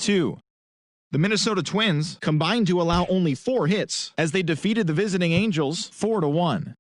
2. The Minnesota Twins combined to allow only 4 hits as they defeated the visiting Angels 4-1.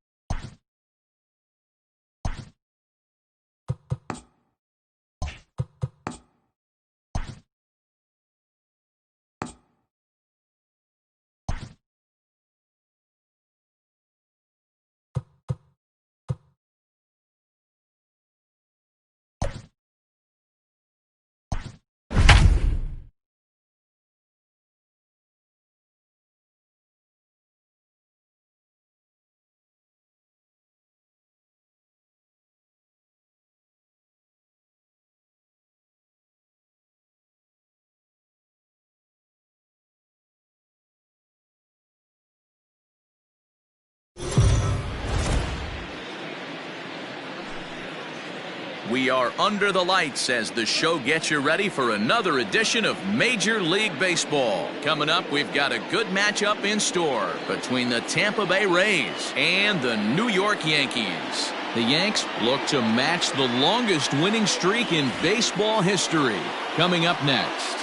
We are under the lights as the show gets you ready for another edition of Major League Baseball. Coming up, we've got a good matchup in store between the Tampa Bay Rays and the New York Yankees. The Yanks look to match the longest winning streak in baseball history. Coming up next.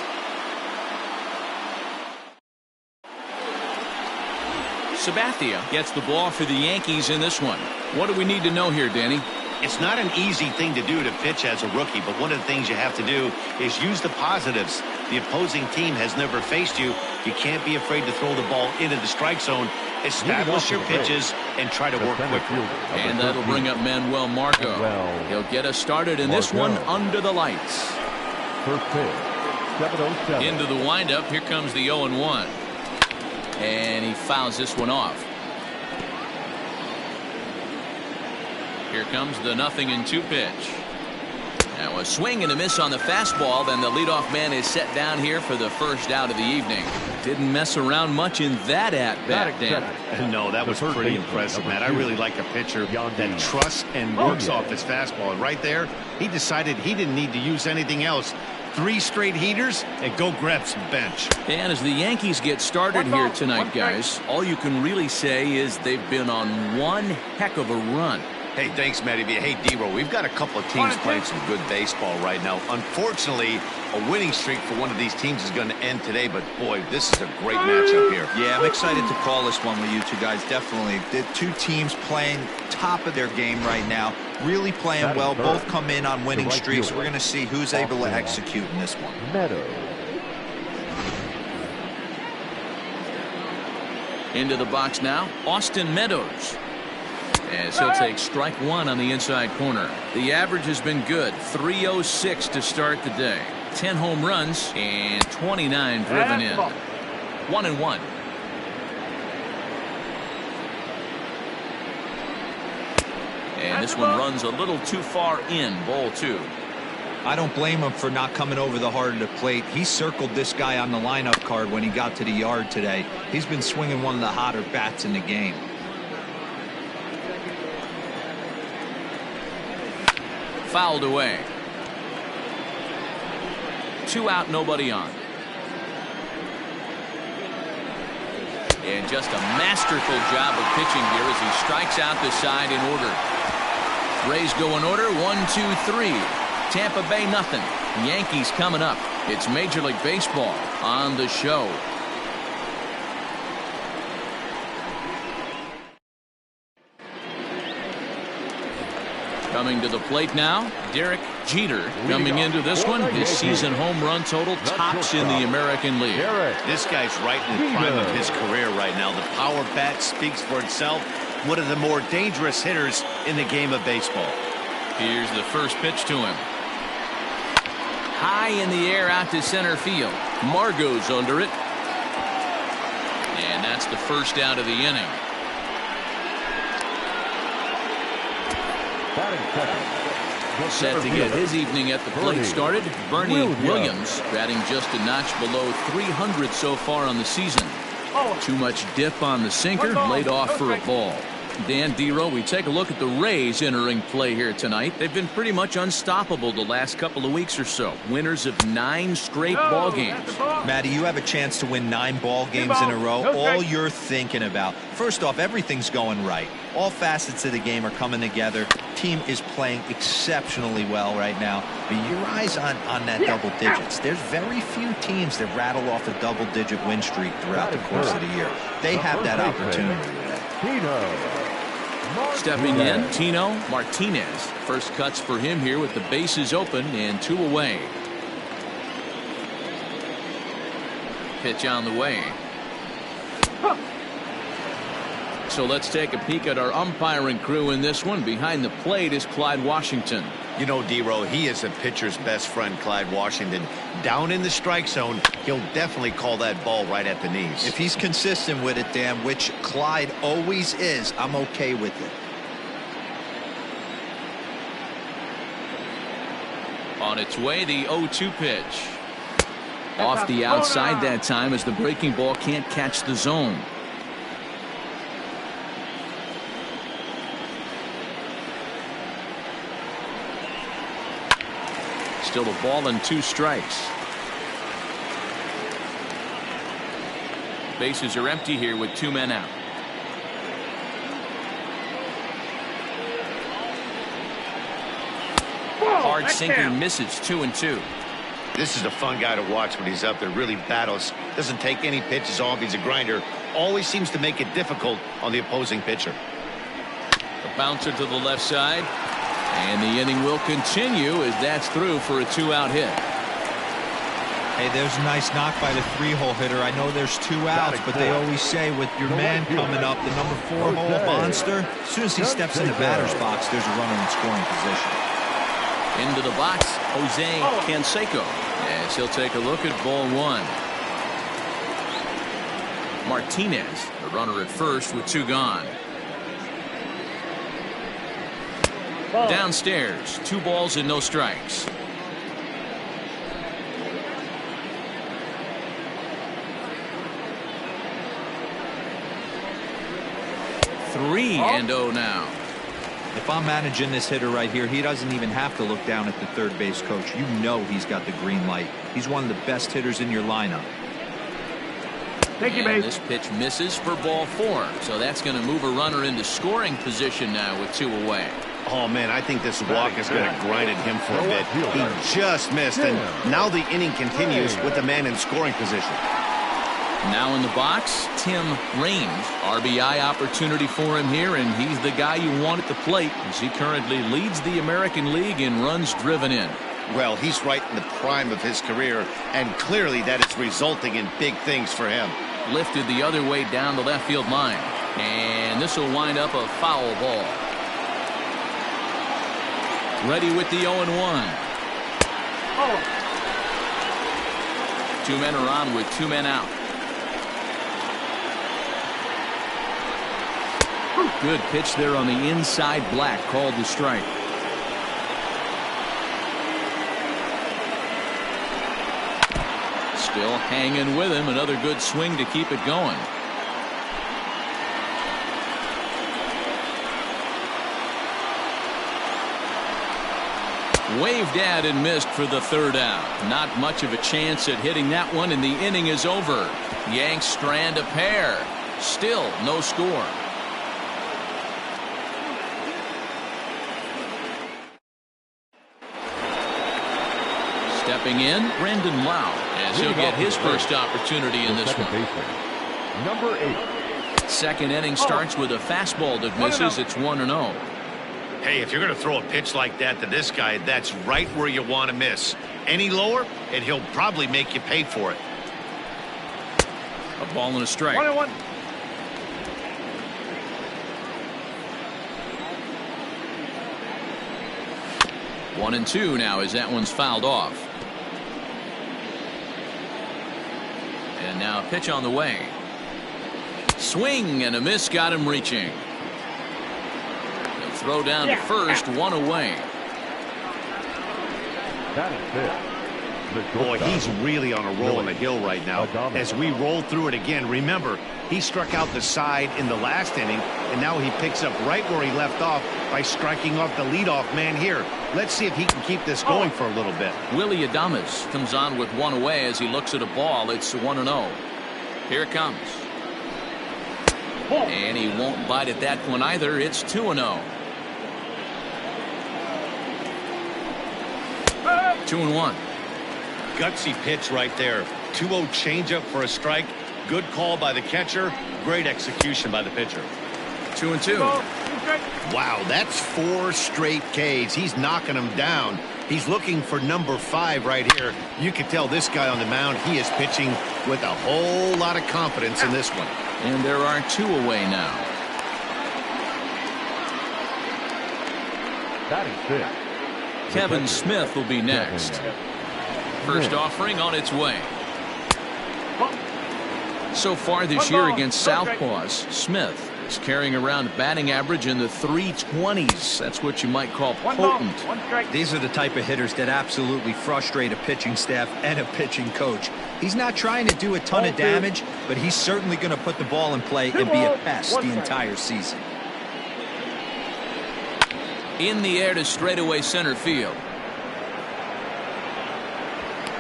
Sabathia gets the ball for the Yankees in this one. What do we need to know here, Danny? It's not an easy thing to do to pitch as a rookie, but one of the things you have to do is use the positives. The opposing team has never faced you. You can't be afraid to throw the ball into the strike zone. Establish your pitches and try to work quickly. And that'll bring up Manuel Marco. He'll get us started in this one under the lights. First pitch, into the windup. Here comes the 0-1. And he fouls this one off. Here comes the 0-2 pitch. Now a swing and a miss on the fastball. Then the leadoff man is set down here for the first out of the evening. Didn't mess around much in that at-bat, Dan. No, that was pretty impressive, man. I really like a pitcher that trusts and works off his fastball. And right there, he decided he didn't need to use anything else. 3 straight heaters and go grab some bench. And as the Yankees get started here tonight, guys, all you can really say is they've been on one heck of a run. Hey, thanks, Matty. Hey, D-Roll, we've got a couple of teams playing some good baseball right now. Unfortunately, a winning streak for one of these teams is going to end today, but boy, this is a great matchup here. Yeah, I'm excited to call this one with you two guys, definitely. The two teams playing top of their game right now, really playing well. Both come in on winning streaks. We're going to see who's able to execute in this one. Into the box now, Austin Meadows. As he'll take strike 1 on the inside corner. The average has been good, 306 to start the day. 10 home runs and 29 driven in. 1-1. And this one runs a little too far in, ball 2. I don't blame him for not coming over the heart of the plate. He circled this guy on the lineup card when he got to the yard today. He's been swinging one of the hotter bats in the game. Fouled away. 2 out, nobody on. And just a masterful job of pitching here as he strikes out the side in order. Rays go in order, 1-2-3. Tampa Bay nothing. Yankees coming up. It's Major League Baseball on the show. Coming to the plate now, Derek Jeter coming into this one. His season home run total tops in the American League. This guy's right in the prime of his career right now. The power bat speaks for itself. One of the more dangerous hitters in the game of baseball. Here's the first pitch to him. High in the air out to center field. Margot's under it. And that's the first out of the inning. Set to get his evening at the plate started. Bernie Williams batting just a notch below 300 so far on the season. Too much dip on the sinker, laid off for a ball. Dan, D-Roll, we take a look at the Rays entering play here tonight. They've been pretty much unstoppable the last couple of weeks or so. Winners of 9 straight ball games. Matty, you have a chance to win 9 ball games in a row. All you're thinking about, first off, everything's going right. All facets of the game are coming together. team is playing exceptionally well right now, but your eyes on that double digits. There's very few teams that rattle off a double-digit win streak throughout the course of the year. They have that opportunity. Stepping in, Tino Martinez. First cuts for him here with the bases open and 2 away. Pitch on the way. So let's take a peek at our umpiring crew in this one. Behind the plate is Clyde Washington. You know, D-Row, he is a pitcher's best friend, Clyde Washington. Down in the strike zone, he'll definitely call that ball right at the knees. If he's consistent with it, Dan, which Clyde always is, I'm okay with it. On its way, the 0-2 pitch. Off the outside that time as the breaking ball can't catch the zone. Still a ball and 2 strikes. Bases are empty here with 2 men out. Hard sinker misses, 2-2. This is a fun guy to watch when he's up there. Really battles. Doesn't take any pitches off. He's a grinder. Always seems to make it difficult on the opposing pitcher. The bouncer to the left side. And the inning will continue as that's through for a 2-out hit. Hey, there's a nice knock by the 3-hole hitter. I know there's 2 outs, but they always say with your man coming up, the number 4-hole monster, as soon as he steps in the batter's box, there's a runner in scoring position. Into the box, Jose Canseco, as he'll take a look at ball 1. Martinez, the runner at first with 2 gone. Downstairs, 2 balls and no strikes. Three and 0 now. If I'm managing this hitter right here, he doesn't even have to look down at the third base coach. You know he's got the green light. He's one of the best hitters in your lineup. And this pitch misses for ball 4. So that's going to move a runner into scoring position now with 2 away. Oh, man, I think this walk is going to grind at him for a bit. He just missed, and now the inning continues with the man in scoring position. Now in the box, Tim Raines. RBI opportunity for him here, and he's the guy you want at the plate as he currently leads the American League in runs driven in. Well, he's right in the prime of his career, and clearly that is resulting in big things for him. Lifted the other way down the left field line, and this will wind up a foul ball. Ready with the 0-1. 2 men are on with 2 men out. Good pitch there on the inside, Black called the strike. Still hanging with him. Another good swing to keep it going. Waved at and missed for the 3rd out. Not much of a chance at hitting that one, and the inning is over. Yanks strand a pair. Still no score. Stepping in, Brendan Lau, as he'll get his first opportunity in this one. Number 8. Second inning starts with a fastball that misses. It's 1-0. Hey, if you're going to throw a pitch like that to this guy, that's right where you want to miss. Any lower, and he'll probably make you pay for it. A ball and a strike. 1-1. One and 2 now as that one's fouled off. And now a pitch on the way. Swing and a miss got him reaching. They'll throw down to first, 1 away. That is it. Boy, he's really on a roll on the hill right now. As we roll through it again, remember, he struck out the side in the last inning, and now he picks up right where he left off by striking off the leadoff man here. Let's see if he can keep this going for a little bit. Willie Adames comes on with 1 away as he looks at a ball. It's 1-0. Here it comes. And he won't bite at that one either. It's 2-0. 2-1. Gutsy pitch right there. 2-0 changeup for a strike. Good call by the catcher. Great execution by the pitcher. 2-2. Wow, that's 4 straight Ks. He's knocking them down. He's looking for number 5 right here. You can tell this guy on the mound, he is pitching with a whole lot of confidence in this one. And there are 2 away now. Batting fifth. Kevin Smith will be next. First offering on its way. So far this year against Southpaws, Smith is carrying around batting average in the 320s. That's what you might call potent. These are the type of hitters that absolutely frustrate a pitching staff and a pitching coach. He's not trying to do a ton of damage, but he's certainly going to put the ball in play and be a pest the entire season. In the air to straightaway center field.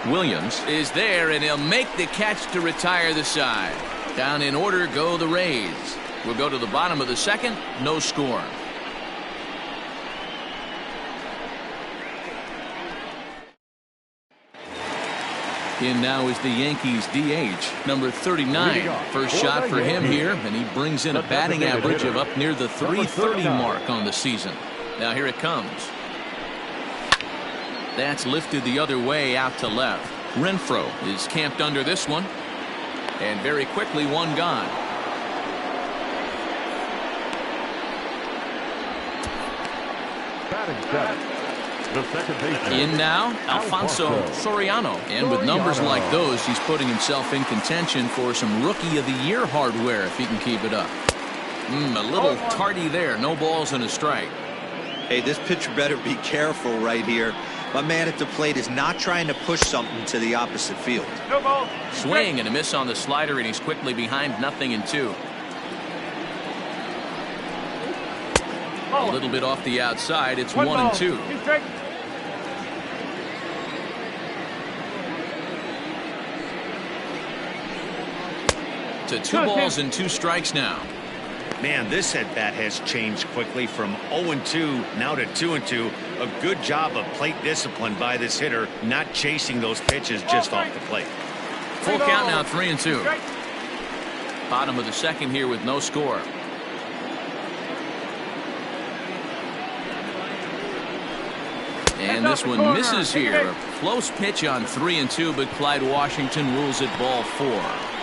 Williams is there, and he'll make the catch to retire the side. Down in order go the Rays. We'll go to the bottom of the second. No score. In now is the Yankees DH, number 39. First shot for him here, and he brings in a batting average of up near the 330 mark on the season. Now here it comes. That's lifted the other way out to left. Renfroe is camped under this one. And very quickly, one gone. Batting seventh. The second baseman. In now, Alfonso Soriano. And with numbers like those, he's putting himself in contention for some Rookie of the Year hardware if he can keep it up. A little tardy there. No balls and a strike. Hey, this pitcher better be careful right here. My man at the plate is not trying to push something to the opposite field. Swing and a miss on the slider, and he's quickly behind 0-2. A little bit off the outside. It's 1-2. To 2 balls and 2 strikes now. Man, this at-bat has changed quickly from 0-2 now to 2-2. A good job of plate discipline by this hitter, not chasing those pitches just off the plate. Full count now, 3-2. Bottom of the second here with no score. And this one misses here. A close pitch on 3-2, but Clyde Washington rules it ball 4.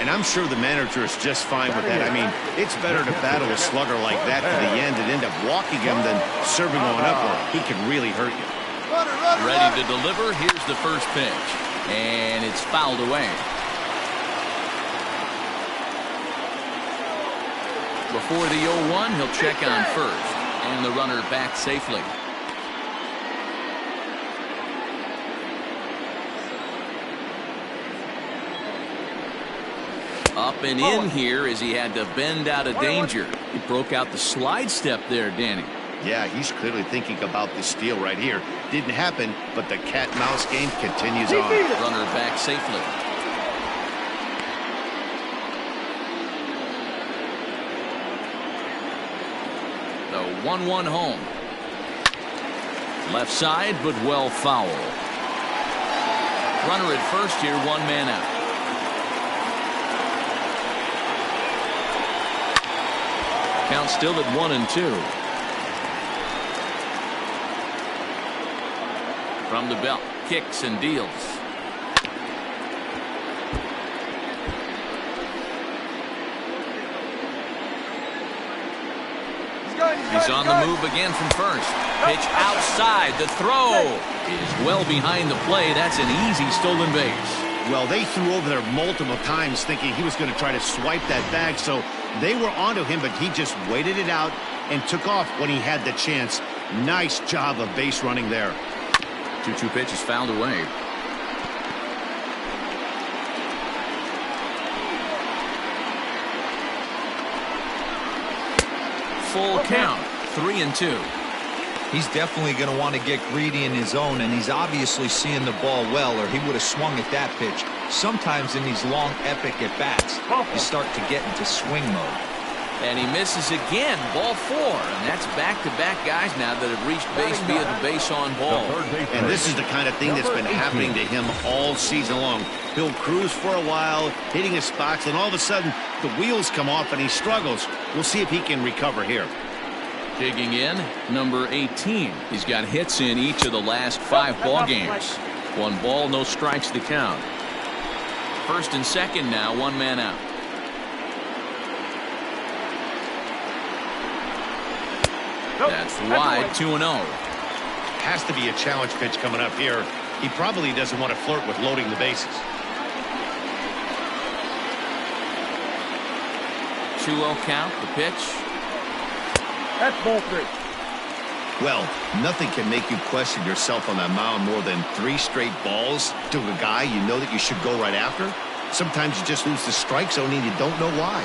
And I'm sure the manager is just fine with that. I mean, it's better to battle a slugger like that to the end and end up walking him than serving one up where he could really hurt you. Ready to deliver. Here's the first pitch. And it's fouled away. Before the 0-1, he'll check on first. And the runner back safely. Up and in here as he had to bend out of danger. He broke out the slide step there, Danny. Yeah, he's clearly thinking about the steal right here. Didn't happen, but the cat-mouse game continues on. Runner back safely. The 1-1 home. Left side, but well foul. Runner at first here, 1 man out. Count still at 1-2. From the belt, kicks and deals. He's on the move again from first. Pitch outside. The throw is well behind the play. That's an easy stolen base. Well, they threw over there multiple times thinking he was going to try to swipe that bag, so they were onto him, but he just waited it out and took off when he had the chance. Nice job of base running there. 2-2 pitch is fouled away. Full count, 3-2. He's definitely going to want to get greedy in his zone, and he's obviously seeing the ball well, or he would have swung at that pitch. Sometimes in these long, epic at-bats, you start to get into swing mode. And he misses again. Ball 4. And that's back-to-back guys now that have reached base via the base on ball. And this is the kind of thing that's been happening to him all season long. He'll cruise for a while, hitting his spots, and all of a sudden the wheels come off and he struggles. We'll see if he can recover here. Digging in, number 18. He's got hits in each of the last 5 ball games. 1 ball, no strikes to count. First and second now, 1 man out. That's wide, 2-0. Has to be a challenge pitch coming up here. He probably doesn't want to flirt with loading the bases. 2-0 count, the pitch. That's ball 3. Well, nothing can make you question yourself on that mound more than 3 straight balls to a guy you know that you should go right after. Sometimes you just lose the strike zone and you don't know why.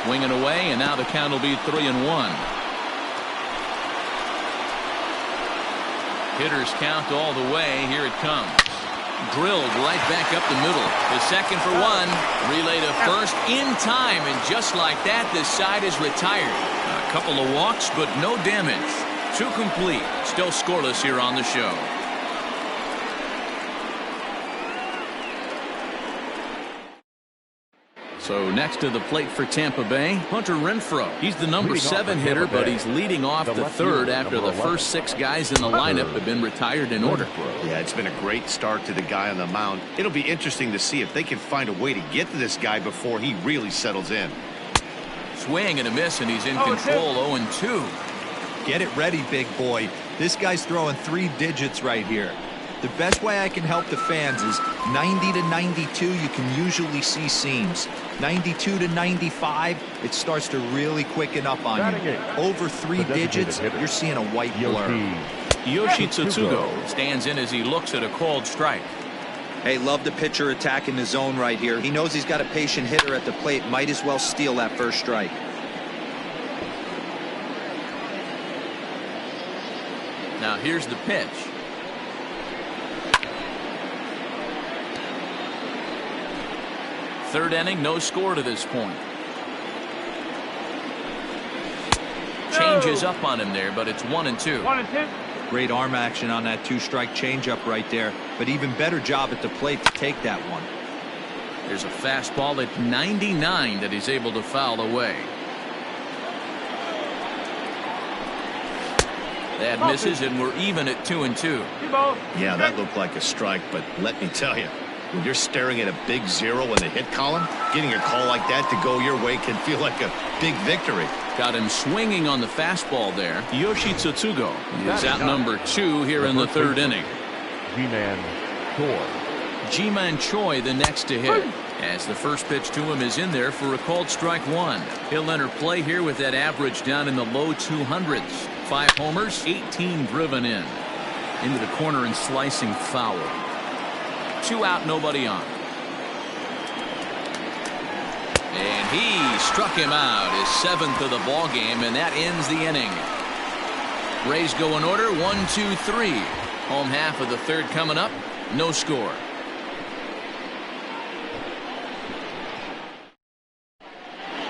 Swinging away, and now the count will be 3-1. Hitters count all the way. Here it comes. Drilled right back up the middle. The second for 1. Relay to first in time. And just like that, this side is retired. A couple of walks, but no damage. 2 complete. Still scoreless here on the show. So next to the plate for Tampa Bay, Hunter Renfroe. He's the number 7 hitter, but he's leading off the third after the first 6 guys in the lineup have been retired in order. Yeah, it's been a great start to the guy on the mound. It'll be interesting to see if they can find a way to get to this guy before he really settles in. Swing and a miss, and he's in control. 0-2. Get it ready, big boy. This guy's throwing 3 digits right here. The best way I can help the fans is 90 to 92, you can usually see seams. 92 to 95, it starts to really quicken up on you. Over 3 digits, you're seeing a white blur. Yoshi Tsutsugo stands in as he looks at a called strike. Hey, love the pitcher attacking the zone right here. He knows he's got a patient hitter at the plate. Might as well steal that first strike. Now here's the pitch. Third inning, no score to this point. Changes up on him there, but it's 1-2. 1-2. Great arm action on that 2-strike changeup right there, but even better job at the plate to take that one. There's a fastball at 99 that he's able to foul away. That misses, and we're even at 2-2. Yeah, that looked like a strike, but let me tell you, when you're staring at a big 0 in the hit column, getting a call like that to go your way can feel like a big victory. Got him swinging on the fastball there. Yoshi Tsutsugo is out number 2 here in the third inning. Ji-Man Choi the next to hit, as the first pitch to him is in there for a called strike 1. He'll enter play here with that average down in the low 200s. 5 homers, 18 driven in. Into the corner and slicing foul. 2 out, nobody on. And he struck him out, his 7th of the ball game, and that ends the inning. Rays go in order, 1-2-3. Home half of the third coming up, no score.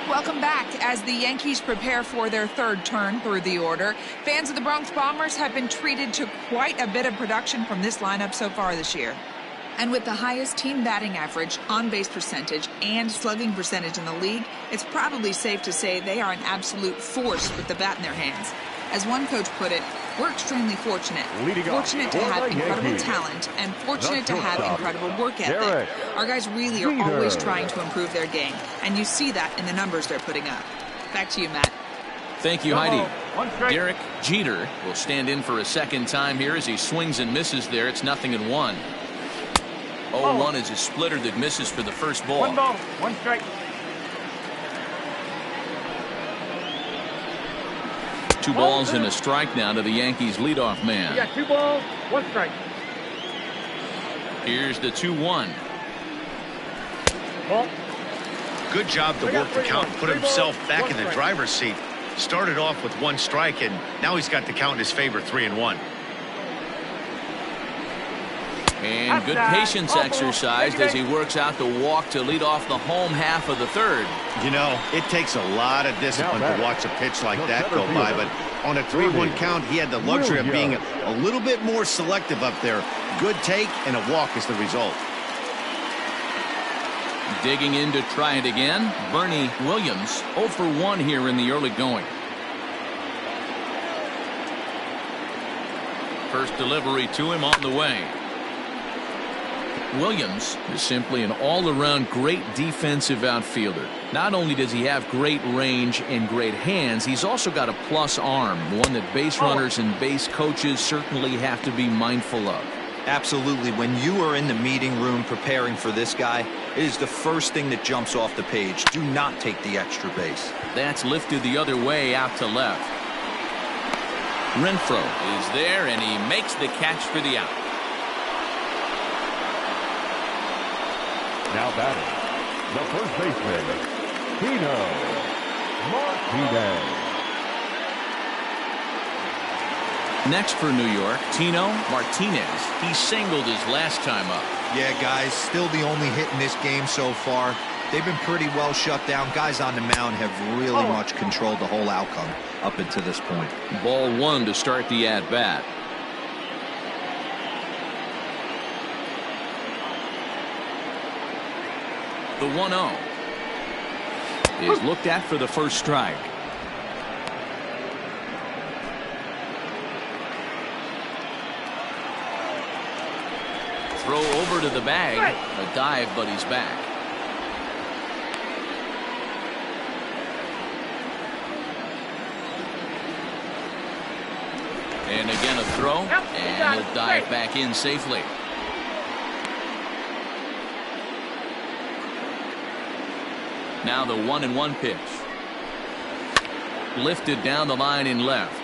Welcome back. As the Yankees prepare for their third turn through the order, fans of the Bronx Bombers have been treated to quite a bit of production from this lineup so far this year. And with the highest team batting average, on-base percentage, and slugging percentage in the league, it's probably safe to say they are an absolute force with the bat in their hands. As one coach put it, we're extremely fortunate. Fortunate to have incredible talent and fortunate to have incredible work ethic. Our guys really are always trying to improve their game, and you see that in the numbers they're putting up. Back to you, Matt. Thank you, Heidi. Derek Jeter will stand in for a second time here as he swings and misses there. It's 0-1. 0-1 is a splitter that misses for the first ball. 1 ball, 1 strike. 2 balls and a strike now to the Yankees leadoff man. You got 2 balls, 1 strike. Here's the 2-1. Ball. Good job to work the count and put himself back in the driver's seat. Started off with 1 strike, and now he's got the count in his favor, 3-1. And good patience exercised as he works out the walk to lead off the home half of the third. You know, it takes a lot of discipline to watch a pitch like that go by, but on a 3-1 count, he had the luxury of being a little bit more selective up there. Good take, and a walk is the result. Digging in to try it again, Bernie Williams, 0 for 1 here in the early going. First delivery to him on the way. Williams is simply an all-around great defensive outfielder. Not only does he have great range and great hands, he's also got a plus arm, one that base runners and base coaches certainly have to be mindful of. Absolutely. When you are in the meeting room preparing for this guy, it is the first thing that jumps off the page. Do not take the extra base. That's lifted the other way out to left. Renfroe is there, and he makes the catch for the out. Now batting, the first baseman, Tino Martinez. Next for New York, Tino Martinez. He singled his last time up. Yeah, guys, still the only hit in this game so far. They've been pretty well shut down. Guys on the mound have really much controlled the whole outcome up until this point. Ball 1 to start the at-bat. The 1-0 is looked at for the first strike. Throw over to the bag. A dive, but he's back. And again a throw, and he'll dive back in safely. Now the 1-1 pitch. Lifted down the line in left.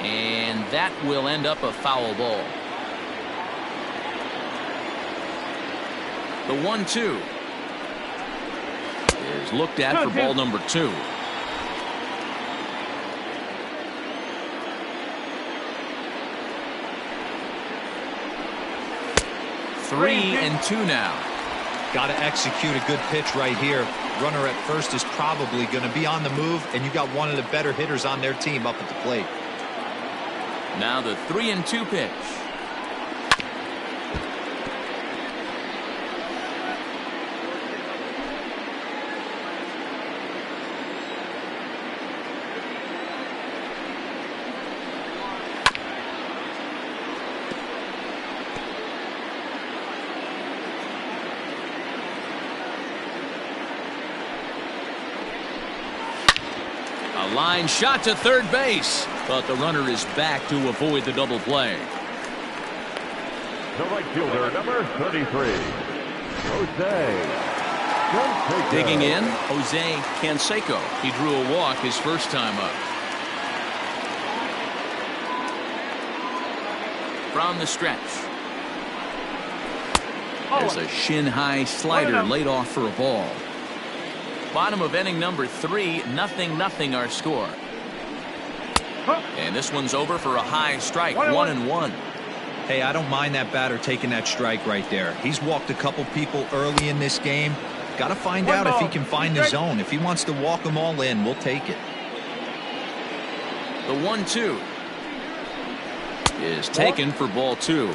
And that will end up a foul ball. The 1-2 is looked at for ball number 2. Three and 2 now. Got to execute a good pitch right here. Runner at first is probably going to be on the move, and you got one of the better hitters on their team up at the plate. Now the 3-2 pitch. A line shot to third base, but the runner is back to avoid the double play. The right fielder, number 33, Jose Canseco. Digging in, Jose Canseco. He drew a walk his first time up. From the stretch. There's a shin-high slider laid off for a ball. Bottom of inning number 3, 0-0 our score. And this one's over for a high strike, 1-1. Hey, I don't mind that batter taking that strike right there. He's walked a couple people early in this game. Got to find out if he can find the zone. If he wants to walk them all in, we'll take it. The 1-2 is taken for ball 2.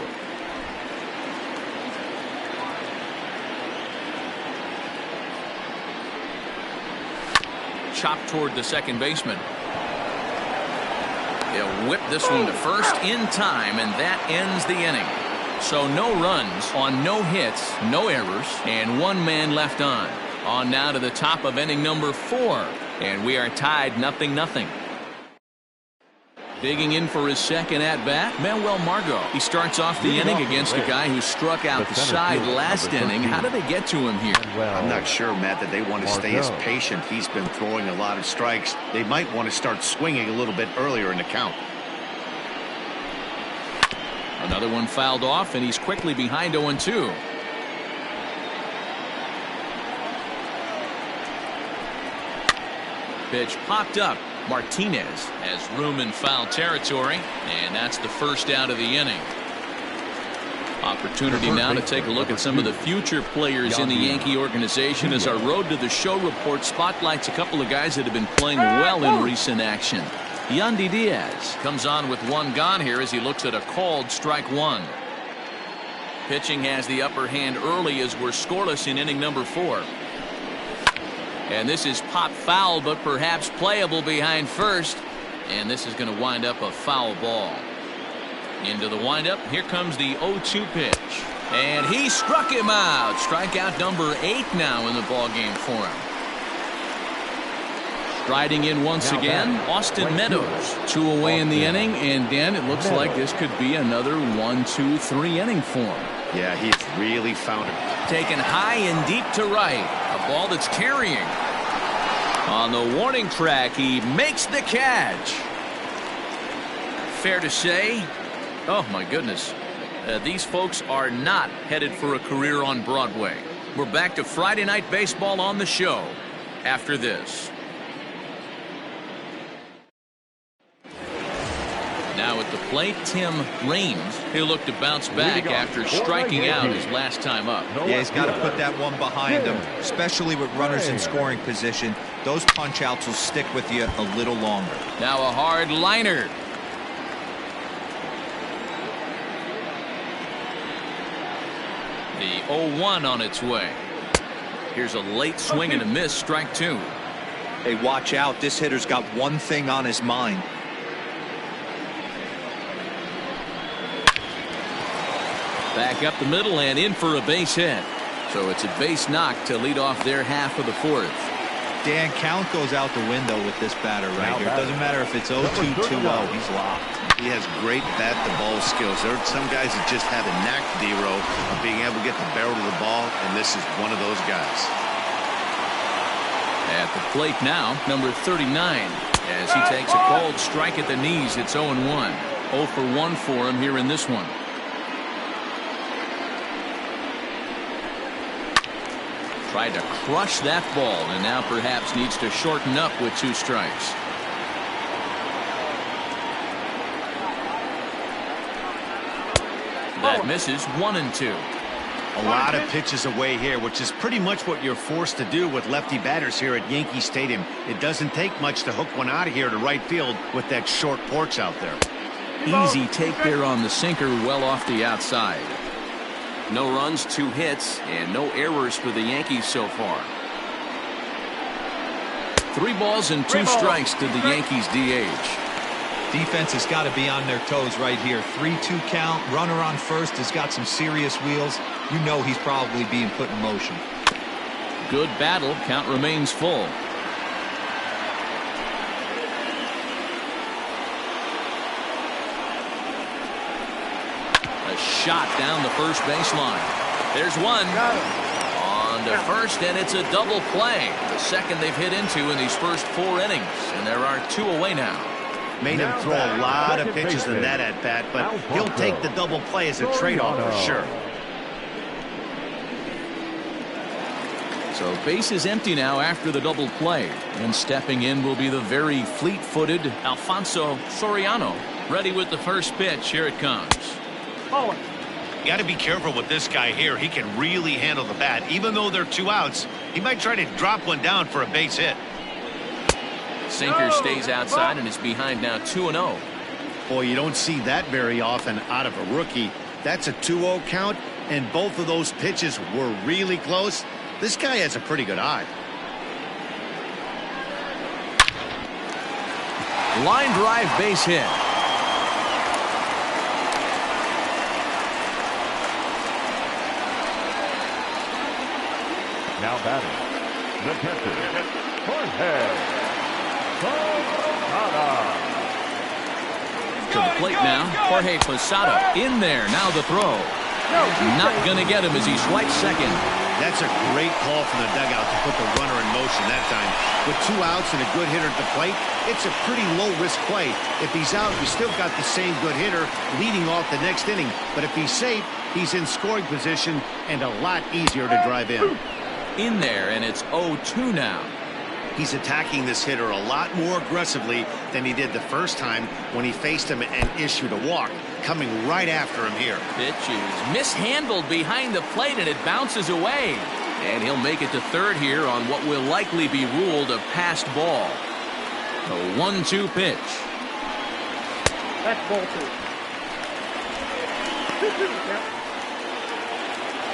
Chopped toward the second baseman. He'll whip this one to first in time, and that ends the inning. So no runs on no hits, no errors, and 1 man left on. On now to the top of inning number 4, and we are tied 0-0. Digging in for his second at-bat, Manuel Margot. He starts off the inning against a guy who struck out the side last inning. How did they get to him here? I'm not sure, Matt, that they want to stay as patient. He's been throwing a lot of strikes. They might want to start swinging a little bit earlier in the count. Another one fouled off, and he's quickly behind 0-2. Pitch popped up. Martinez has room in foul territory, and that's the first out of the inning. Opportunity now to take a look at some of the future players in the Yankee organization as our Road to the Show report spotlights a couple of guys that have been playing well in recent action. Yandy Diaz comes on with one gone here as he looks at a called strike one. Pitching has the upper hand early as we're scoreless in inning number 4. And this is pop foul, but perhaps playable behind first. And this is going to wind up a foul ball. Into the windup. Here comes the 0-2 pitch. And he struck him out. Strikeout number 8 now in the ball game for him. Striding in once again, Austin Meadows. 2 away in the inning. And Dan, it looks like this could be another 1-2-3 inning for him. Yeah, he's really found it. Taken high and deep to right. A ball that's carrying. On the warning track, he makes the catch. Fair to say, oh my goodness, these folks are not headed for a career on Broadway. We're back to Friday Night Baseball on the show after this. Now at the plate, Tim Raines. He'll look to bounce back after striking out his last time up. Yeah, he's got to put that one behind him, especially with runners in scoring position. Those punch outs will stick with you a little longer. Now a hard liner. The 0-1 on its way. Here's a late swing and a miss, strike 2. Hey, watch out. This hitter's got one thing on his mind. Back up the middle and in for a base hit. So it's a base knock to lead off their half of the 4th. Dan, count goes out the window with this batter right here. It doesn't matter if it's 0-2, 2-0. He's locked. He has great bat-to-ball skills. There are some guys that just have a knack, D-Row, of being able to get the barrel to the ball, and this is one of those guys. At the plate now, number 39, as he takes a cold strike at the knees. It's 0-1. 0 for 1 for him here in this one. Tried to crush that ball and now perhaps needs to shorten up with 2 strikes. That misses 1-2. A lot of pitches away here, which is pretty much what you're forced to do with lefty batters here at Yankee Stadium. It doesn't take much to hook one out of here to right field with that short porch out there. Easy take there on the sinker, well off the outside. No runs, 2 hits, and no errors for the Yankees so far. 3 balls and 2 strikes to the Yankees DH. Defense has got to be on their toes right here. 3-2 count. Runner on first has got some serious wheels. You know he's probably being put in motion. Good battle. Count remains full. A shot down the first baseline. There's one. On to first, and it's a double play. The second they've hit into in these first 4 innings. And there are 2 away now. Made him throw a lot of pitches in that at-bat, but he'll take the double play as a trade-off for sure. So base is empty now after the double play. And stepping in will be the very fleet-footed Alfonso Soriano. Ready with the first pitch. Here it comes. You got to be careful with this guy here. He can really handle the bat. Even though they're 2 outs, he might try to drop one down for a base hit. Sinker stays outside and is behind now 2-0. Boy, you don't see that very often out of a rookie. That's a 2-0 count, and both of those pitches were really close. This guy has a pretty good eye. Line drive base hit. Now batting, the catcher, Jorge. To the plate now, Jorge Posada in there. Now the throw. Not going to get him as he swipes second. That's a great call from the dugout to put the runner in motion that time. With 2 outs and a good hitter at the plate, it's a pretty low-risk play. If he's out, we still got the same good hitter leading off the next inning. But if he's safe, he's in scoring position and a lot easier to drive in. In there, and it's 0-2 now. He's attacking this hitter a lot more aggressively than he did the first time when he faced him and issued a walk. Coming right after him here. Pitch is mishandled behind the plate, and it bounces away. And he'll make it to third here on what will likely be ruled a passed ball. A 1-2 pitch. That's ball 2.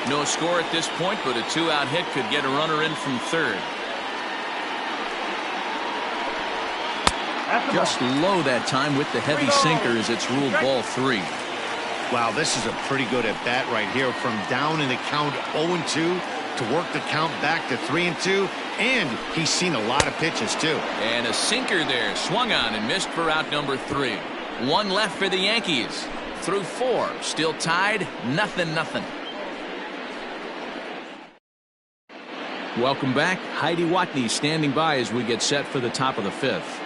No score at this point, but a 2-out hit could get a runner in from third. Just low that time with the heavy sinker as it's ruled ball 3. Wow, this is a pretty good at bat right here. From down in the count 0-2 to work the count back to 3-2. And he's seen a lot of pitches too. And a sinker there, swung on and missed for out number 3. One left for the Yankees. Through 4, still tied, 0-0. Welcome back. Heidi Watney standing by as we get set for the top of the 5th.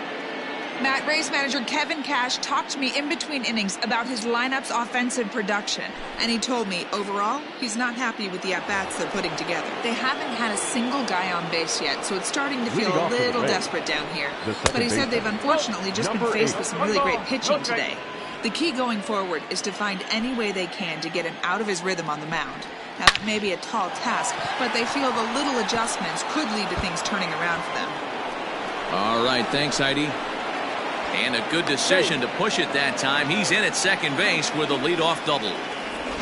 Matt, Rays manager Kevin Cash talked to me in between innings about his lineup's offensive production. And he told me, overall, he's not happy with the at-bats they're putting together. They haven't had a single guy on base yet, so it's starting to feel a little desperate down here. But he said they've unfortunately just been faced with some really great pitching today. The key going forward is to find any way they can to get him out of his rhythm on the mound. Now, that may be a tall task, but they feel the little adjustments could lead to things turning around for them. All right, thanks, Heidi. And a good decision to push it that time. He's in at second base with a leadoff double.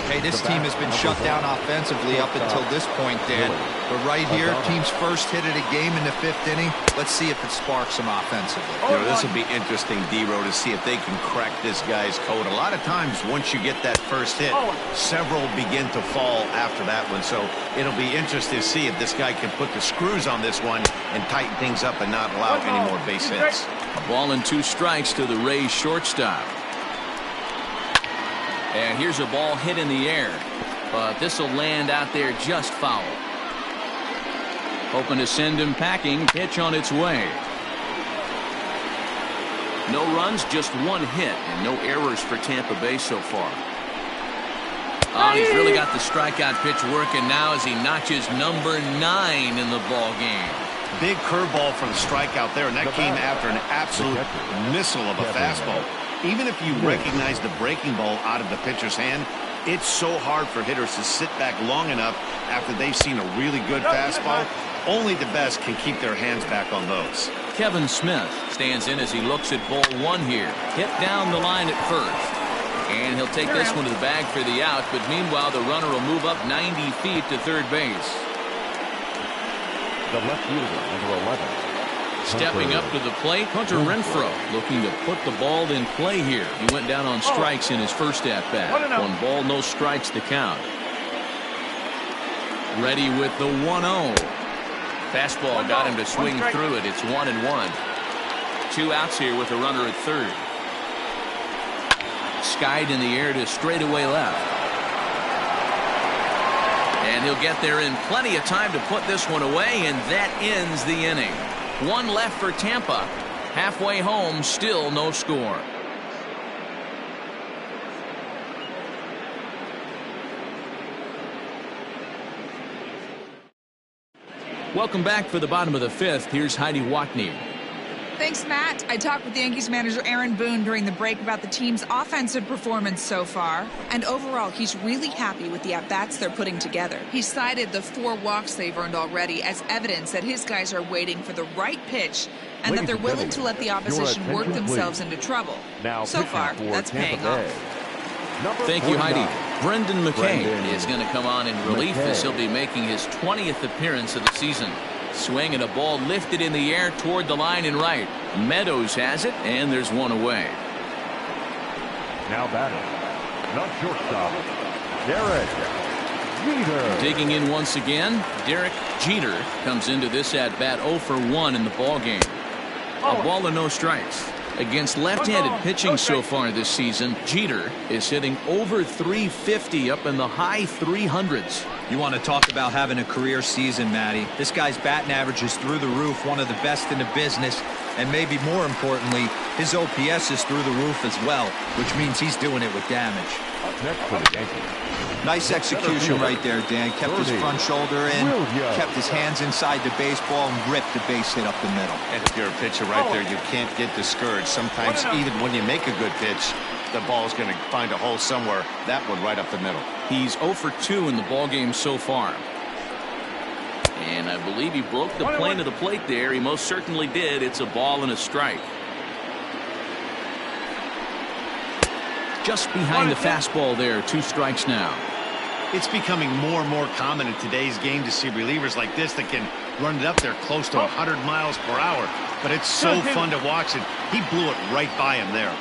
Hey, this team has been shut down offensively up until this point, Dan. But right here, team's first hit of the game in the 5th inning. Let's see if it sparks them offensively. This will be interesting, D-Row, to see if they can crack this guy's code. A lot of times, once you get that first hit, several begin to fall after that one. So it'll be interesting to see if this guy can put the screws on this one and tighten things up and not allow any more base hits. A ball and 2 strikes to the Rays shortstop. And here's a ball hit in the air, but this will land out there just foul. Hoping to send him packing. Pitch on its way. No runs, just 1 hit, and no errors for Tampa Bay so far. Oh, he's really got the strikeout pitch working now as he notches number 9 in the ball game. Big curveball for the strikeout there, and that came after an absolute missile of a fastball. Even if you recognize the breaking ball out of the pitcher's hand, it's so hard for hitters to sit back long enough after they've seen a really good fastball. Only the best can keep their hands back on those. Kevin Smith stands in as he looks at ball 1 here. Hit down the line at first. And he'll take this one to the bag for the out, but meanwhile the runner will move up 90 feet to third base. The left fielder, number 11. Stepping up to the plate, Hunter Renfroe looking to put the ball in play here. He went down on strikes in his first at-bat. 1 ball, no strikes to count. Ready with the 1-0. Fastball got him to swing through it. It's 1-1. 2 outs here with a runner at third. Skied in the air to straightaway left. And he'll get there in plenty of time to put this one away, and that ends the inning. 1 left for Tampa. Halfway home, still no score. Welcome back for the bottom of the 5th. Here's Heidi Watney. Thanks, Matt. I talked with Yankees manager Aaron Boone during the break about the team's offensive performance so far. And overall, he's really happy with the at-bats they're putting together. He cited the 4 walks they've earned already as evidence that his guys are waiting for the right pitch and that they're willing to let the opposition work themselves into trouble. So far, that's paying off. Thank you, Heidi. Brendan McKay is going to come on in relief as he'll be making his 20th appearance of the season. Swing and a ball lifted in the air toward the line and right. Meadows has it, and there's 1 away. Now batting, not shortstop, Derek Jeter. Digging in once again, Derek Jeter comes into this at-bat 0 for 1 in the ballgame. A ball and no strikes. Against left-handed pitching so far this season, Jeter is hitting over 350 up in the high 300s. You want to talk about having a career season, Matty. This guy's batting average is through the roof, one of the best in the business, and maybe more importantly, his OPS is through the roof as well, which means he's doing it with damage. Up next for the Yankees. Nice execution right there, Dan. Kept his front shoulder in, kept his hands inside the baseball, and ripped the base hit up the middle. And if you're a pitcher right there, you can't get discouraged. Sometimes even when you make a good pitch, the ball's going to find a hole somewhere. That one right up the middle. He's 0 for 2 in the ballgame so far. And I believe he broke the plane of the plate there. He most certainly did. It's a ball and a strike. Just behind the fastball there. 2 strikes now. It's becoming more and more common in today's game to see relievers like this that can run it up there close to 100 miles per hour. But it's so fun to watch it. He blew it right by him there.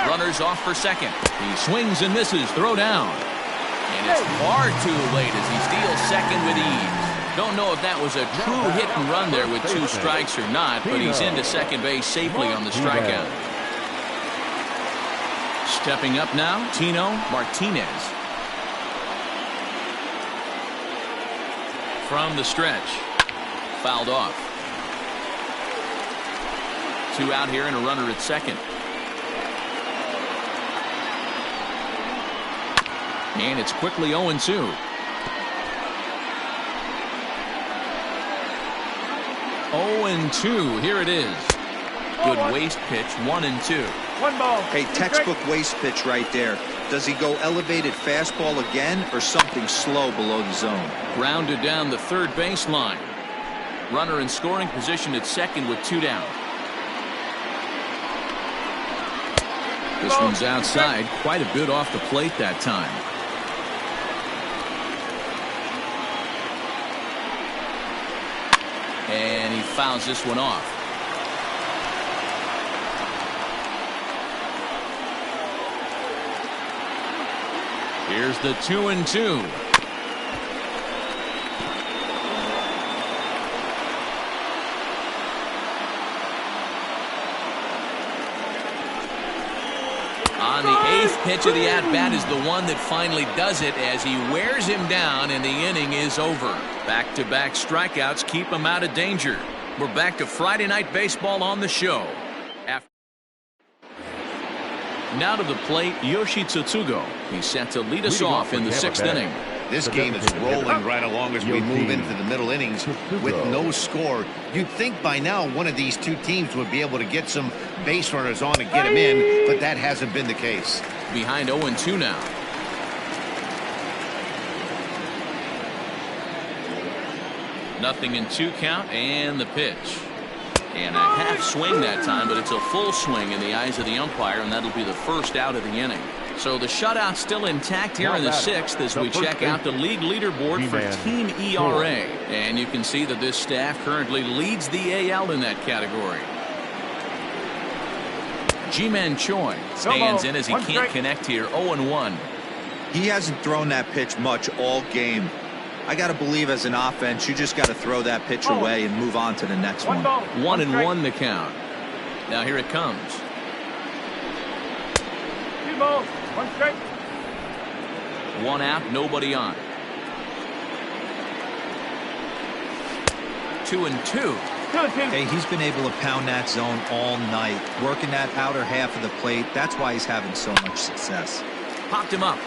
Runners off for second. He swings and misses. Throw down. And it's far too late as he steals second with ease. Don't know if that was a true hit and run there with 2 strikes or not, but he's into second base safely on the strikeout. Stepping up now, Tino Martinez. From the stretch. Fouled off. 2 out here and a runner at second. And it's quickly 0-2. 0-2. Here it is. Good waist pitch. 1-2. 1 ball. Hey, textbook waist pitch right there. Does he go elevated fastball again or something slow below the zone? Grounded down the third baseline. Runner in scoring position at second with 2 down. This one's outside. Quite a bit off the plate that time. And he fouls this one off. Here's the 2-2. On the 8th pitch of the at-bat is the one that finally does it as he wears him down and the inning is over. Back-to-back strikeouts keep him out of danger. We're back to Friday Night Baseball on the show. Now to the plate, Yoshi Tsutsugo. He's set to lead us off in the 6th inning. This game is rolling right along as we move into the middle innings with no score. You'd think by now one of these 2 teams would be able to get some base runners on and get them in, but that hasn't been the case. Behind 0-2 now. Nothing in 2 count and the pitch. And a half swing that time, but it's a full swing in the eyes of the umpire, and that'll be the first out of the inning. So the shutout still intact here in the 6th as we check out the league leaderboard for team ERA. And you can see that this staff currently leads the AL in that category. Ji-Man Choi stands in as he can't connect here. 0-1. He hasn't thrown that pitch much all game. I got to believe as an offense, you just got to throw that pitch away and move on to the next one. 1-1 the count. Now here it comes. 2 balls. 1 strike. 1 out, nobody on. 2-2. Hey, he's been able to pound that zone all night, working that outer half of the plate. That's why he's having so much success. Popped him up.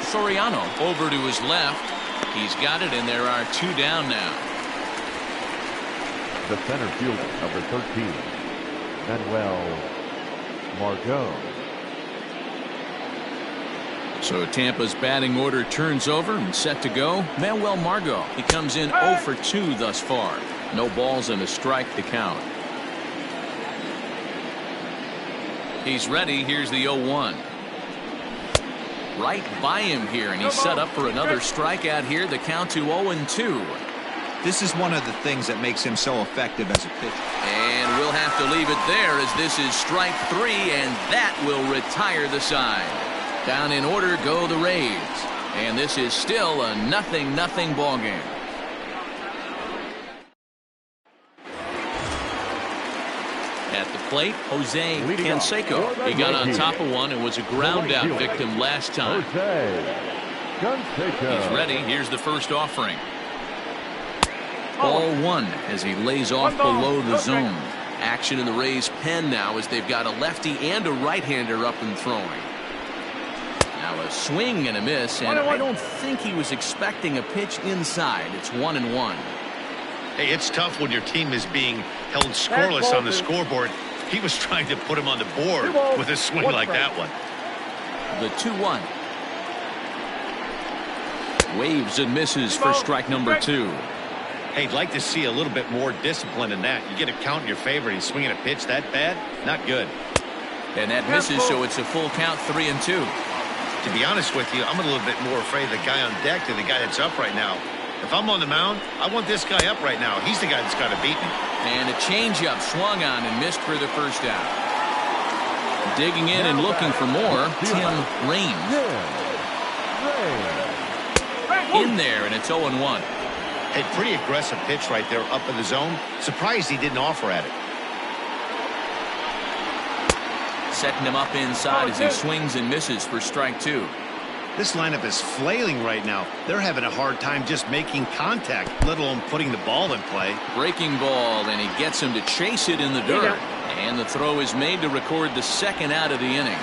Soriano over to his left. He's got it, and there are 2 down now. The center fielder, number 13, Manuel Margot. So Tampa's batting order turns over and set to go. Manuel Margot. He comes in 0 for 2 thus far. No balls and a strike to count. He's ready. Here's the 0-1. Right by him here, and he's set up for another strikeout here. The count to 0-2. This is one of the things that makes him so effective as a pitcher. And we'll have to leave it there as this is strike 3, and that will retire the side. Down in order go the Rays. And this is still a 0-0 ball game. At the plate, Jose Canseco. He got on top of one and was a ground out victim last time. He's ready. Here's the first offering. Ball 1 as he lays off below the zone. Action in the Rays' pen now as they've got a lefty and a right-hander up and throwing. Now a swing and a miss, and I don't think he was expecting a pitch inside. It's 1-1. Hey, it's tough when your team is being held scoreless on the scoreboard. He was trying to put him on the board with a swing like that one. The 2-1. Waves and misses for strike number 2. Hey, I'd like to see a little bit more discipline in that. You get a count in your favor and he's swinging a pitch that bad? Not good. And that misses, so it's a full count, 3-2. To be honest with you, I'm a little bit more afraid of the guy on deck than the guy that's up right now. If I'm on the mound, I want this guy up right now. He's the guy that's got to beat me. And a changeup swung on and missed for the first out. Digging in and looking for more, Tim Raines. In there, and it's 0-1. A pretty aggressive pitch right there up in the zone. Surprised he didn't offer at it. Setting him up inside as he swings and misses for strike 2. This lineup is flailing right now. They're having a hard time just making contact, let alone putting the ball in play. Breaking ball, and he gets him to chase it in the dirt. And the throw is made to record the second out of the inning.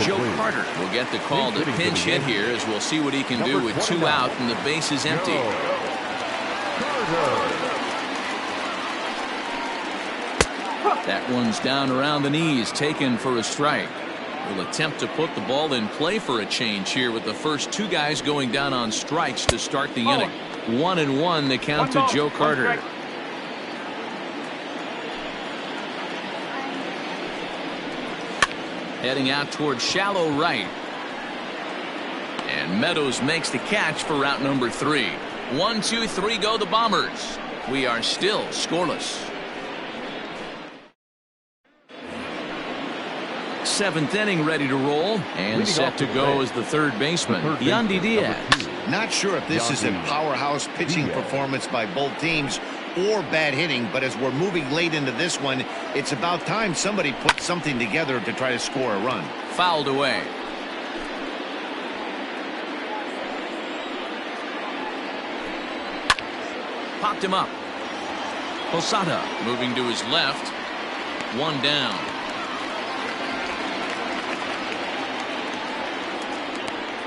Joe Carter will get the call to pinch hit here, as we'll see what he can do with 2 out and the base is empty. That one's down around the knees, taken for a strike. Will attempt to put the ball in play for a change here with the first 2 guys going down on strikes to start the inning. 1-1 the count to Joe Carter. Heading out towards shallow right. And Meadows makes the catch for route number 3. 1, 2, 3 go the Bombers. We are still scoreless. 7th inning ready to roll and set to go as the third baseman, Yandy Diaz. Not sure if this is a powerhouse pitching performance by both teams or bad hitting, but as we're moving late into this one, it's about time somebody put something together to try to score a run. Fouled away. Popped him up. Posada moving to his left. 1 down.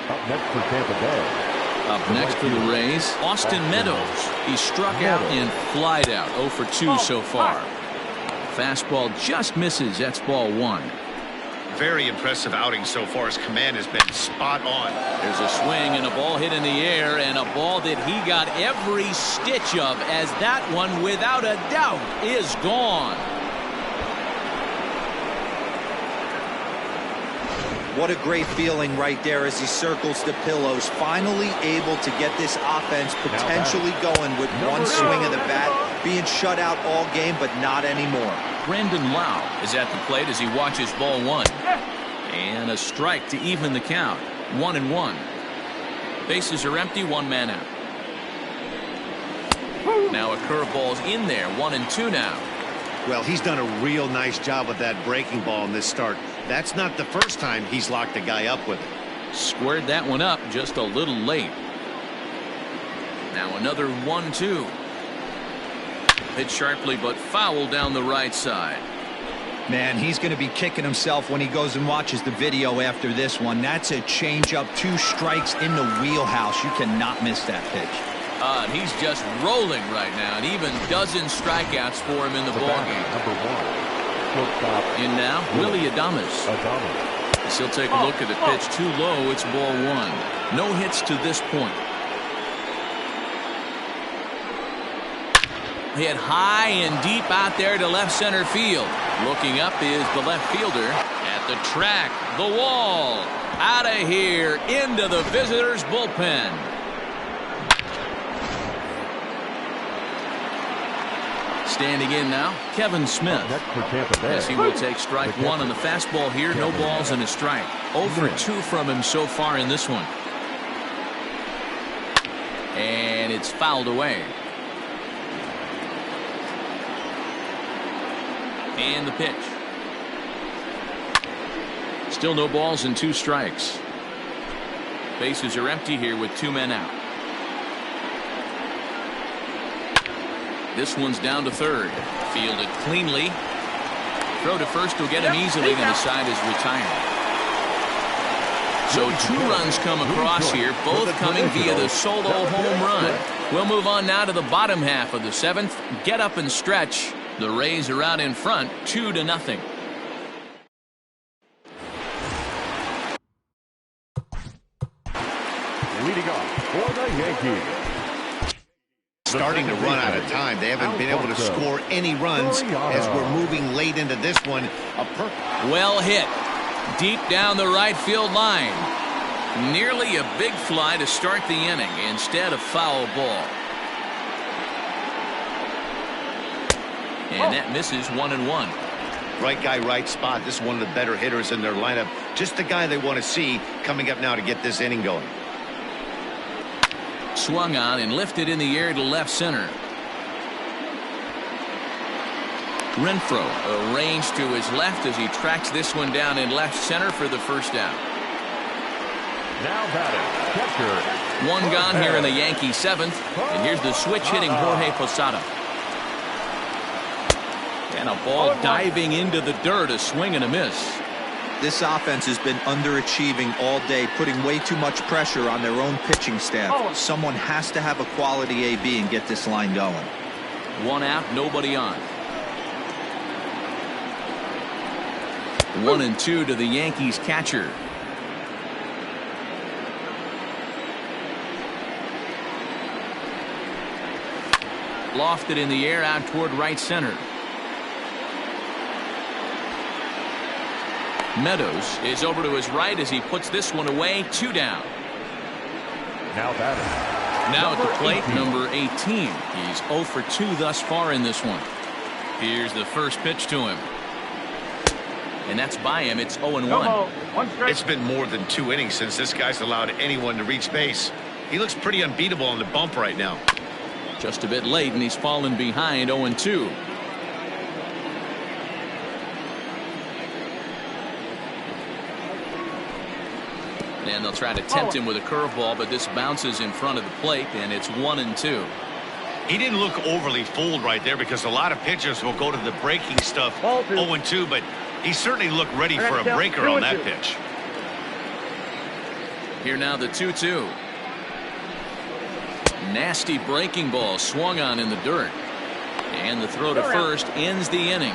Up next for Tampa Bay. Up next for the Rays, Austin Meadows. He struck out and flied out. 0 for 2 so far. Fastball just misses. That's ball 1. Very impressive outing so far. His command has been spot on. There's a swing and a ball hit in the air, and a ball that he got every stitch of, as that one, without a doubt, is gone. What a great feeling right there as he circles the pillows. Finally able to get this offense potentially going with one swing of the bat. Being shut out all game, but not anymore. Brandon Lau is at the plate as he watches ball 1. And a strike to even the count. 1-1. Bases are empty, 1 man out. Now a curveball's in there. 1-2 now. Well, he's done a real nice job with that breaking ball in this start. That's not the first time he's locked a guy up with it. Squared that one up just a little late. Now another 1-2. Hit sharply but foul down the right side. Man, he's going to be kicking himself when he goes and watches the video after this one. That's a changeup, 2 strikes in the wheelhouse. You cannot miss that pitch. And he's just rolling right now, and even dozen strikeouts for him in the ballgame. In now, Willie Adames. As he'll take a look at the pitch. Too low. It's ball 1. No hits to this point. Hit high and deep out there to left center field. Looking up is the left fielder at the track. The wall. Out of here into the visitors' bullpen. Standing in now, Kevin Smith. As he will take strike 1 on the fastball here. No balls and a strike. 0 for 2 from him so far in this one. And it's fouled away. And the pitch. Still no balls and 2 strikes. Bases are empty here with 2 men out. This one's down to third. Fielded cleanly. Throw to first will get him easily, and the side is retired. So 2 runs come across here, both coming via the solo home run. We'll move on now to the bottom half of the 7th. Get up and stretch. The Rays are out in front, 2-0. Leading off for the Yankees. Starting to run out of time. They haven't been able to score any runs as we're moving late into this one. Well hit. Deep down the right field line. Nearly a big fly to start the inning. Instead, a foul ball. And that misses 1-1. Right guy, right spot. This is one of the better hitters in their lineup. Just the guy they want to see coming up now to get this inning going. Swung on and lifted in the air to left center. Renfroe arranged to his left as he tracks this one down in left center for the first down. Now batting, catcher. One gone here in the Yankee 7th. And here's the switch hitting Jorge Posada. And a ball diving into the dirt, a swing and a miss. This offense has been underachieving all day, putting way too much pressure on their own pitching staff. Someone has to have a quality AB and get this line going. 1 out, nobody on. 1-2 to the Yankees catcher. Lofted in the air out toward right center. Meadows is over to his right as he puts this one away. 2 down. Now batting. Now at the plate, number 18. He's 0 for 2 thus far in this one. Here's the first pitch to him. And that's by him. It's 0-1. It's been more than 2 innings since this guy's allowed anyone to reach base. He looks pretty unbeatable on the bump right now. Just a bit late, and he's fallen behind 0-2. And they'll try to tempt him with a curveball, but this bounces in front of the plate, and it's 1-2. He didn't look overly fooled right there because a lot of pitchers will go to the breaking stuff 0-2, but he certainly looked ready for a breaker on that pitch. Here now the 2-2. Nasty breaking ball swung on in the dirt. And the throw to first ends the inning.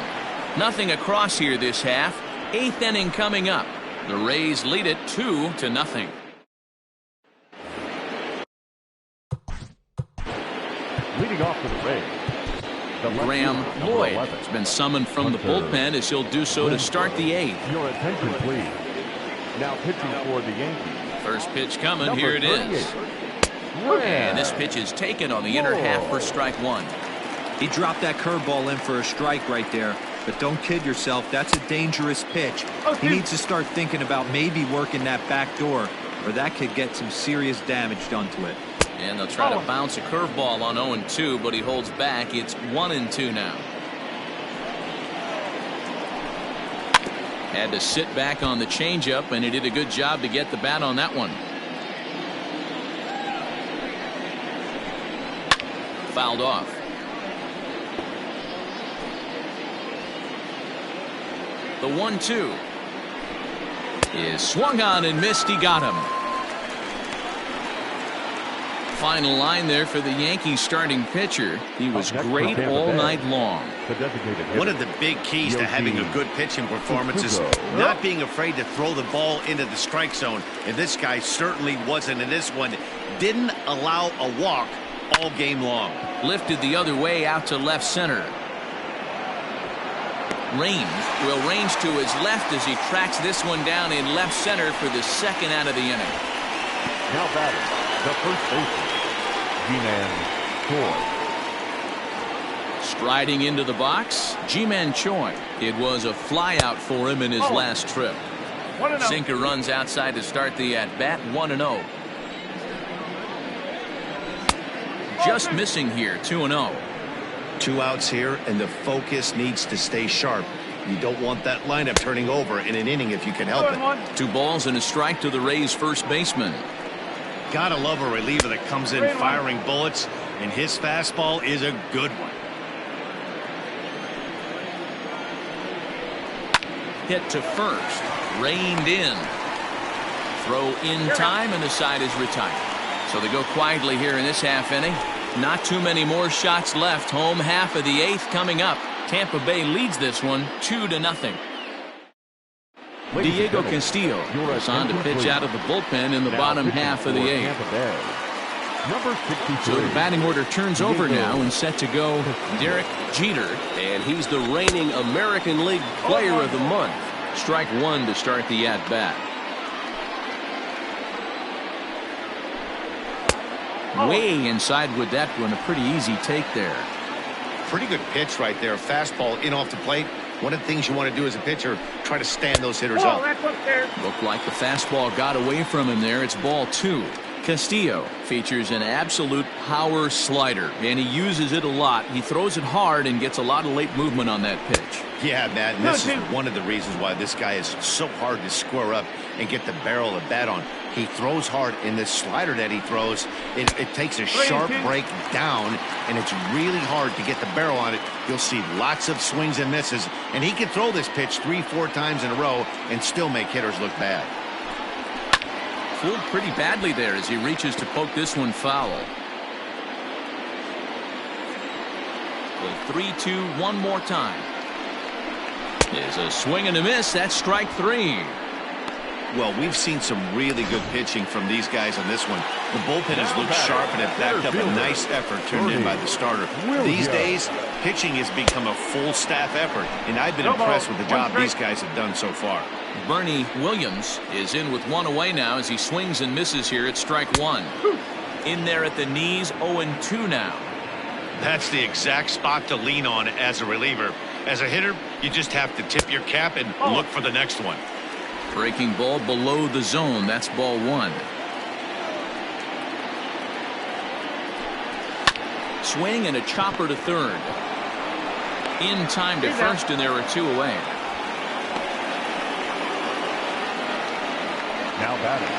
Nothing across here this half. 8th inning coming up. The Rays lead it 2-0. Leading off for the Rays. Graham Boyd has been summoned from the bullpen as he'll do so to start the 8th. Your attention, please. Now pitching for the Yankees. First pitch coming. Here it is. And this pitch is taken on the inner half for strike 1. He dropped that curveball in for a strike right there. But don't kid yourself, that's a dangerous pitch. He needs to start thinking about maybe working that back door, or that could get some serious damage done to it. And they'll try to bounce a curveball on 0-2, but he holds back. It's 1-2 now. Had to sit back on the changeup, and he did a good job to get the bat on that one. Fouled off. The 1-2 is swung on and missed. He got him. Final line there for the Yankees starting pitcher. He was great all night long. One of the big keys to having a good pitching performance is not being afraid to throw the ball into the strike zone. And this guy certainly wasn't in this one. Didn't allow a walk all game long. Lifted the other way out to left center. Raines will range to his left as he tracks this one down in left center for the 2nd out of the inning. Now batting, the first baseman, G-Man Choi. Striding into the box, G-Man Choi. It was a fly out for him in his last trip. Sinker runs outside to start the at-bat. 1-0. Just missing here. 2-0. 2 outs here, and the focus needs to stay sharp. You don't want that lineup turning over in an inning if you can help it. 2 balls and a strike to the Rays first baseman. Gotta love a reliever that comes in firing bullets, and his fastball is a good one. Hit to first. Reined in. Throw in time, and the side is retired. So they go quietly here in this half inning. Not too many more shots left. Home half of the 8th coming up. Tampa Bay leads this one 2-0. Diego Castillo is on to pitch out of the bullpen in the bottom half of the 8th. So the batting order turns over now and set to go Derek Jeter, and he's the reigning American League Player of the Month. Strike one to start the at-bat. Way inside with that one. A pretty easy take there. Pretty good pitch right there. Fastball in off the plate. One of the things you want to do as a pitcher, try to stand those hitters up. Looked like the fastball got away from him there. It's ball 2. Castillo features an absolute power slider, and he uses it a lot. He throws it hard and gets a lot of late movement on that pitch. Yeah, Matt, and this is one of the reasons why this guy is so hard to square up and get the barrel of bat on. He throws hard, and this slider that he throws, it takes a sharp break down, and it's really hard to get the barrel on it. You'll see lots of swings and misses, and he can throw this pitch 3-4 times in a row and still make hitters look bad. Fooled pretty badly there as he reaches to poke this one foul. The 3-2 one more time. Is a swing and a miss. That's strike 3. Well, we've seen some really good pitching from these guys on this one. The bullpen has looked sharp and have backed up a nice effort turned in by the starter. These days, pitching has become a full staff effort, and I've been impressed with the job these guys have done so far. Bernie Williams is in with one away now as he swings and misses here at strike 1. In there at the knees, 0-2 now. That's the exact spot to lean on as a reliever. As a hitter, you just have to tip your cap and look for the next one. Breaking ball below the zone. That's ball 1. Swing and a chopper to third. In time to first, and there are 2 away. Now batting,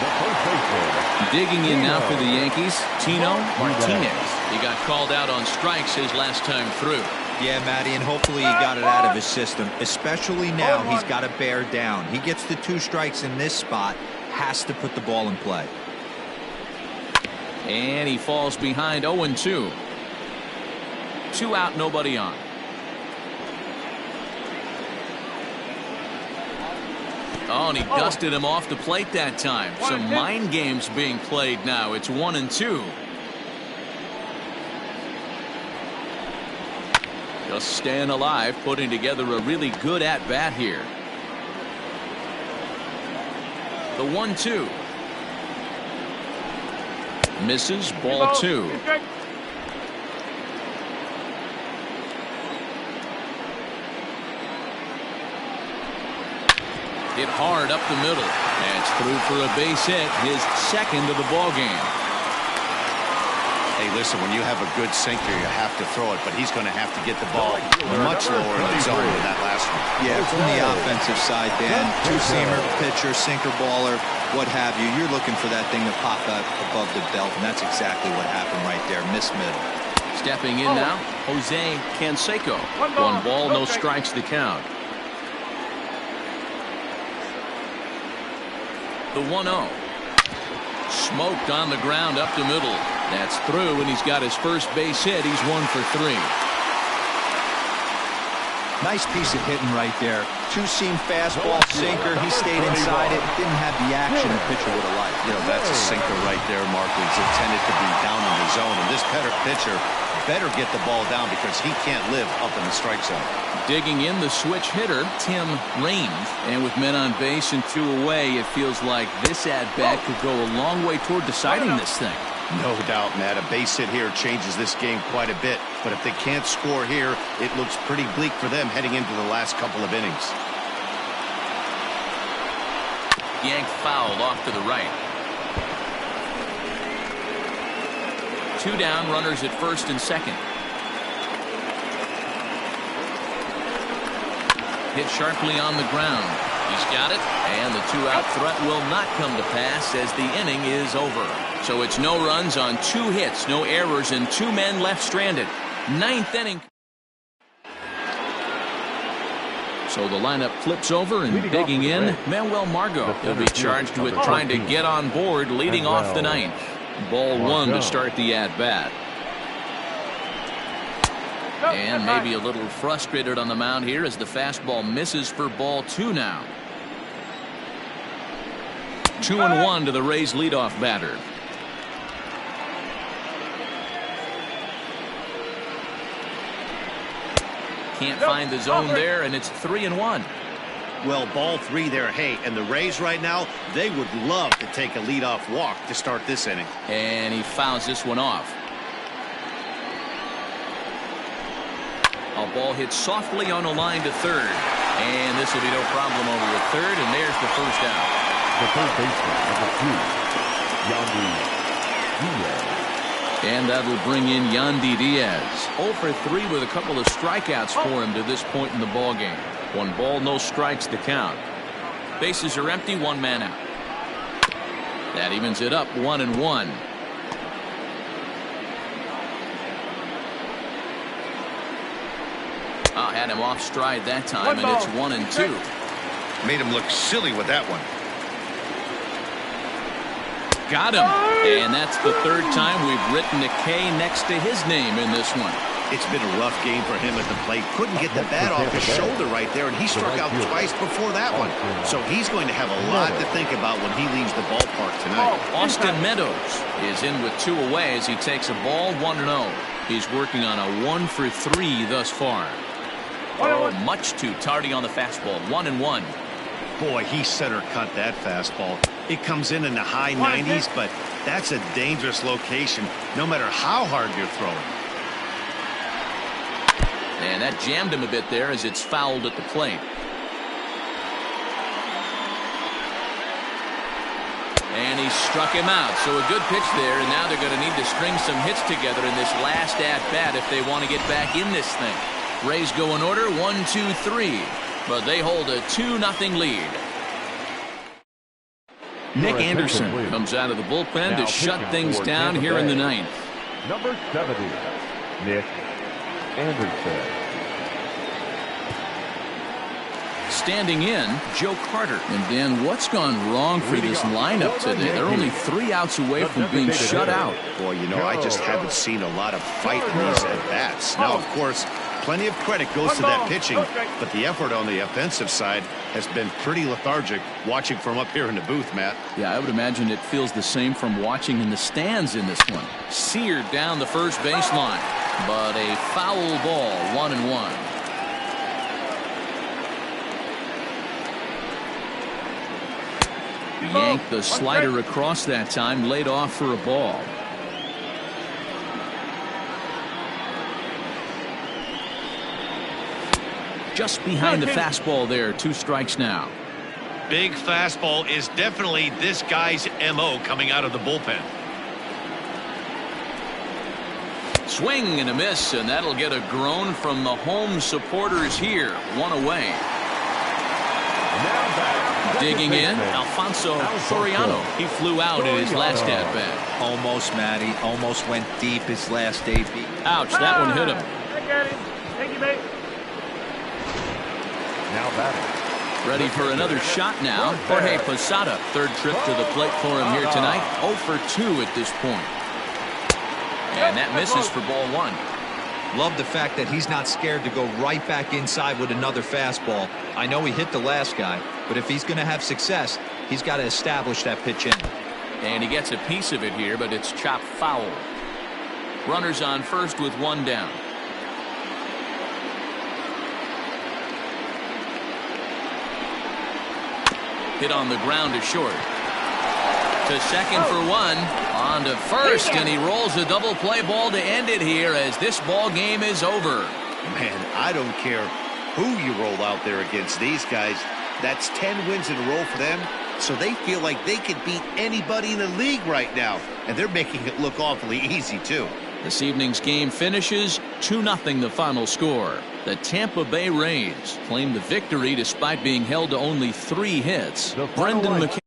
the first baseman. Digging in now for the Yankees, Tino Martinez. He got called out on strikes his last time through. Yeah, Matty, and hopefully he got it out of his system. Especially now, he's got to bear down. He gets the 2 strikes in this spot, has to put the ball in play. And he falls behind 0-2. 2 out, nobody on. Oh, and he dusted him off the plate that time. Some mind games being played now. It's 1-2. Just staying alive, putting together a really good at-bat here. The 1-2. Misses, ball 2. Hit hard up the middle. That's through for a base hit, his second of the ball game. Hey, listen, when you have a good sinker, you have to throw it, but he's going to have to get the ball much lower in the zone than that last one. Yeah, from the offensive side, Dan, 2-seamer, pitcher, sinker, baller, what have you. You're looking for that thing to pop up above the belt, and that's exactly what happened right there. Miss middle. Stepping in now, Jose Canseco. 1 ball, no strikes to count. The 1-0. Smoked on the ground up the middle. That's through, and he's got his first base hit. He's 1 for 3. Nice piece of hitting right there. 2-seam fastball, sinker. He stayed inside it. Didn't have the action the pitcher would have liked. You know, that's a sinker right there, Mark. It's intended to be down in the zone, and this pitcher better get the ball down because he can't live up in the strike zone. Digging in the switch hitter, Tim Raines. And with men on base and 2 away, it feels like this at-bat could go a long way toward deciding this thing. No doubt, Matt. A base hit here changes this game quite a bit. But if they can't score here, it looks pretty bleak for them heading into the last couple of innings. Yanked fouled off to the right. 2 down, runners at first and second. Hit sharply on the ground. He's got it, and the 2-out threat will not come to pass as the inning is over. So it's no runs on 2 hits, no errors, and 2 men left stranded. 9th inning. So the lineup flips over, and digging in, Manuel Margot. He'll be charged with trying to get on board, leading off the ninth. Ball one to start the at-bat. And maybe a little frustrated on the mound here as the fastball misses for ball two now. 2-1 to the Rays leadoff batter. Can't find the zone there, and it's 3-1. Well, ball three there. Hey, and the Rays right now, they would love to take a leadoff walk to start this inning. And he fouls this one off. A ball hit softly on a line to third. And this will be no problem over at third, and there's the first out. The third baseman, number 2, Yandy Diaz. And that'll bring in Yandy Diaz. 0 for 3 with a couple of strikeouts for him to this point in the ball game. 1 ball, no strikes to count. Bases are empty, 1 man out. That evens it up, 1-1. Had him off stride that time, and it's 1-2. Made him look silly with that one. Got him. And that's the third time we've written a K next to his name in this one. It's been a rough game for him at the plate. Couldn't get the bat off his shoulder right there, and he struck out twice before that one. So he's going to have a lot to think about when he leaves the ballpark tonight. Austin Meadows is in with 2 away as he takes a ball, 1-0. He's working on a 1 for 3 thus far. Oh, much too tardy on the fastball, 1-1. Boy, he center cut that fastball. It comes in the high 90s, but that's a dangerous location no matter how hard you're throwing. And that jammed him a bit there as it's fouled at the plate. And he struck him out. So a good pitch there, and now they're going to need to string some hits together in this last at-bat if they want to get back in this thing. Rays go in order, 1, 2, 3. But they hold a 2-0 lead. Nick Anderson comes out of the bullpen to shut things down here in the ninth. Number 70, Nick Anderson. Standing in, Joe Carter. And Dan, what's gone wrong for this lineup today? They're only 3 outs away from being shut out. Boy, you know, I just haven't seen a lot of fight in these at-bats. Now, of course, plenty of credit goes to that pitching, but the effort on the offensive side has been pretty lethargic watching from up here in the booth, Matt. Yeah, I would imagine it feels the same from watching in the stands in this one. Seared down the first baseline, but a foul ball, 1-1. Yanked the slider across that time, laid off for a ball. Just behind the fastball there, 2 strikes now. Big fastball is definitely this guy's MO coming out of the bullpen. Swing and a miss, and that'll get a groan from the home supporters here. 1 away. Digging in, Alfonso Soriano. He flew out in his last at-bat. Almost, Matty. Almost went deep his last AB. Ouch, that one hit him. I got him. Thank you, mate. Now batting. Ready for another shot now. Jorge Posada, 3rd trip to the plate for him here tonight. 0 for 2 at this point. And that misses for ball 1. Love the fact that he's not scared to go right back inside with another fastball. I know he hit the last guy, but if he's going to have success, he's got to establish that pitch in. And he gets a piece of it here, but it's chopped foul. Runners on first with 1 down. Hit on the ground to short. To second for 1. On to first, and he rolls a double play ball to end it here as this ball game is over. Man, I don't care who you roll out there against these guys. That's 10 wins in a row for them, so they feel like they could beat anybody in the league right now, and they're making it look awfully easy, too. This evening's game finishes 2-0 the final score. The Tampa Bay Rays claim the victory despite being held to only 3 hits. Brendan McKay.